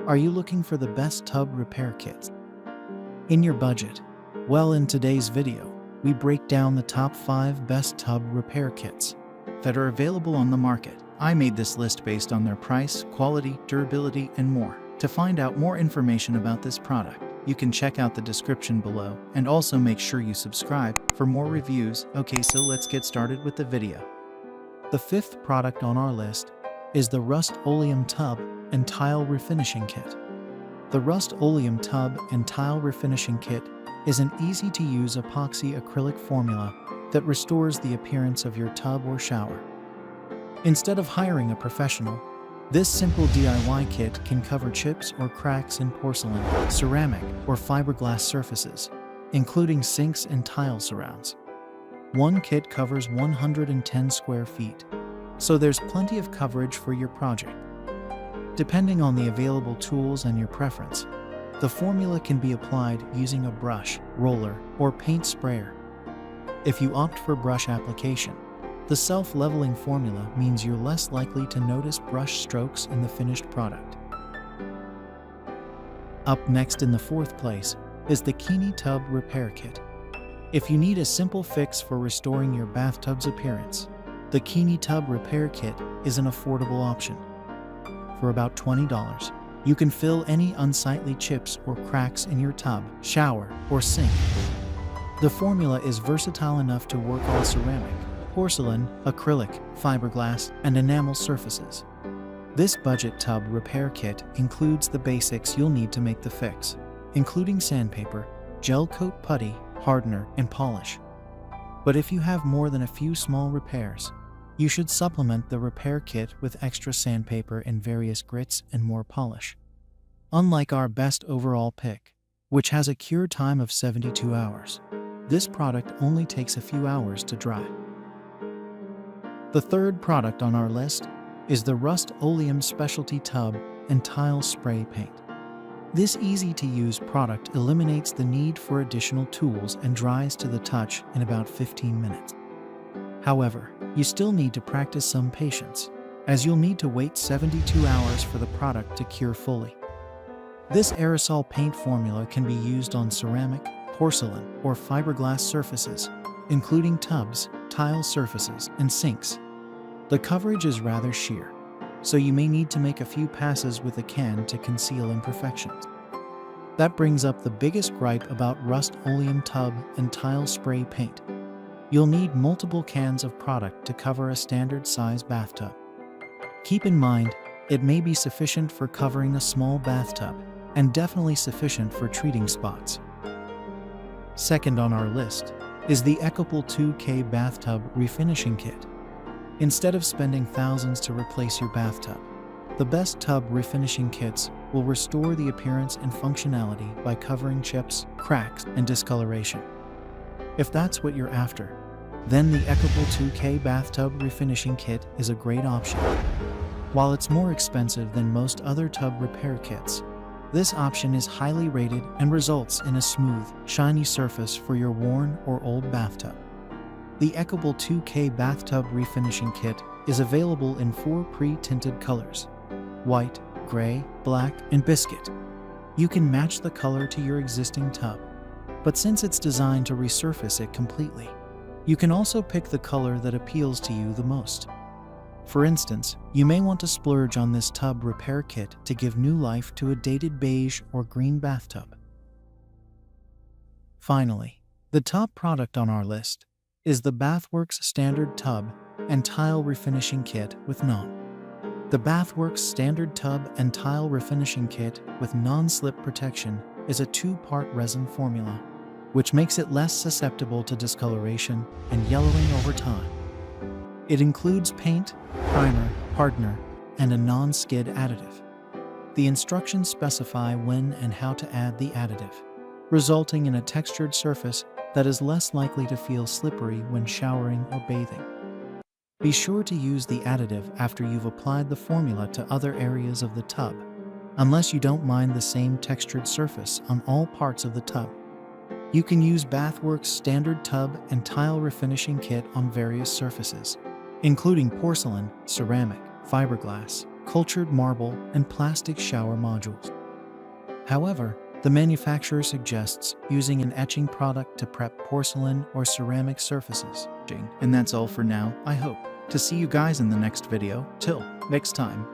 Are you looking for the best tub repair kits in your budget? Well, in today's video, we break down the top 5 best tub repair kits that are available on the market. I made this list based on their price, quality, durability, and more. To find out more information about this product, you can check out the description below, and also make sure you subscribe for more reviews. Okay, so let's get started with the video. The 5th product on our list is the Rust-Oleum Tub and Tile Refinishing Kit. The Rust-Oleum Tub and Tile Refinishing Kit is an easy-to-use epoxy acrylic formula that restores the appearance of your tub or shower. Instead of hiring a professional, this simple DIY kit can cover chips or cracks in porcelain, ceramic, or fiberglass surfaces, including sinks and tile surrounds. One kit covers 110 square feet, so there's plenty of coverage for your project. Depending on the available tools and your preference, the formula can be applied using a brush, roller, or paint sprayer. If you opt for brush application, the self-leveling formula means you're less likely to notice brush strokes in the finished product. Up next in the 4th place is the Keeney Tub Repair Kit. If you need a simple fix for restoring your bathtub's appearance, the Keeney Tub Repair Kit is an affordable option. For about $20, you can fill any unsightly chips or cracks in your tub, shower, or sink. The formula is versatile enough to work on ceramic, porcelain, acrylic, fiberglass, and enamel surfaces. This budget tub repair kit includes the basics you'll need to make the fix, including sandpaper, gel coat putty, hardener, and polish. But if you have more than a few small repairs, you should supplement the repair kit with extra sandpaper and various grits and more polish. Unlike our best overall pick, which has a cure time of 72 hours, this product only takes a few hours to dry. The 3rd product on our list is the Rust-Oleum Specialty Tub and Tile Spray Paint. This easy-to-use product eliminates the need for additional tools and dries to the touch in about 15 minutes. However, you still need to practice some patience, as you'll need to wait 72 hours for the product to cure fully. This aerosol paint formula can be used on ceramic, porcelain, or fiberglass surfaces, including tubs, tile surfaces, and sinks. The coverage is rather sheer, so you may need to make a few passes with a can to conceal imperfections. That brings up the biggest gripe about Rust-Oleum Tub and Tile Spray Paint. You'll need multiple cans of product to cover a standard size bathtub. Keep in mind, it may be sufficient for covering a small bathtub, and definitely sufficient for treating spots. Second on our list is the Ekopel 2K Bathtub Refinishing Kit. Instead of spending thousands to replace your bathtub, the best tub refinishing kits will restore the appearance and functionality by covering chips, cracks, and discoloration. If that's what you're after, then the Ekopel 2K Bathtub Refinishing Kit is a great option. While it's more expensive than most other tub repair kits, this option is highly rated and results in a smooth, shiny surface for your worn or old bathtub. The Ekopel 2K Bathtub Refinishing Kit is available in 4 pre-tinted colors: white, gray, black, and biscuit. You can match the color to your existing tub, but since it's designed to resurface it completely, you can also pick the color that appeals to you the most. For instance, you may want to splurge on this tub repair kit to give new life to a dated beige or green bathtub. Finally, the top product on our list is the Bathworks Standard Tub and Tile Refinishing Kit with Non. The Bathworks Standard Tub and Tile Refinishing Kit with non-slip protection is a 2-part resin formula, which makes it less susceptible to discoloration and yellowing over time. It includes paint, primer, hardener, and a non-skid additive. The instructions specify when and how to add the additive, resulting in a textured surface that is less likely to feel slippery when showering or bathing. Be sure to use the additive after you've applied the formula to other areas of the tub, unless you don't mind the same textured surface on all parts of the tub. You can use Bathworks Standard Tub and Tile Refinishing Kit on various surfaces, including porcelain, ceramic, fiberglass, cultured marble, and plastic shower modules. However, the manufacturer suggests using an etching product to prep porcelain or ceramic surfaces. And that's all for now. I hope to see you guys in the next video. Till next time.